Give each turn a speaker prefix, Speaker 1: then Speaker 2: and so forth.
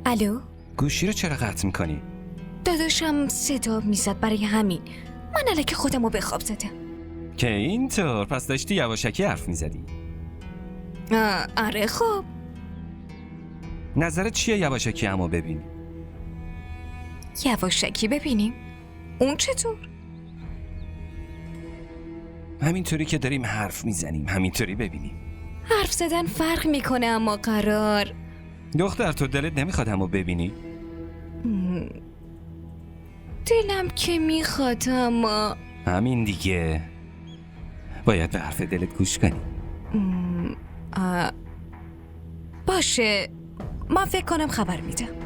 Speaker 1: الو؟
Speaker 2: گوشی رو چرا قطع میکنی؟
Speaker 1: داداشم صدا میزد، برای همین من الکی خودم رو به خواب زدم.
Speaker 2: که اینطور پس داشتی یواشکی حرف میزدی.
Speaker 1: آره خب.
Speaker 2: نظرت چیه یواشکی همو ببینی؟
Speaker 1: یواشکی ببینیم؟ اون چطور؟
Speaker 2: همینطوری که داریم حرف میزنیم همینطوری ببینیم.
Speaker 1: حرف زدن فرق میکنه اما قرار.
Speaker 2: دختر تو دلت نمیخواد همو ببینی؟
Speaker 1: دلم که میخواد اما
Speaker 2: همین دیگه، باید به حرف دلت گوش کنی.
Speaker 1: باشه، من فکر کنم خبر میدم.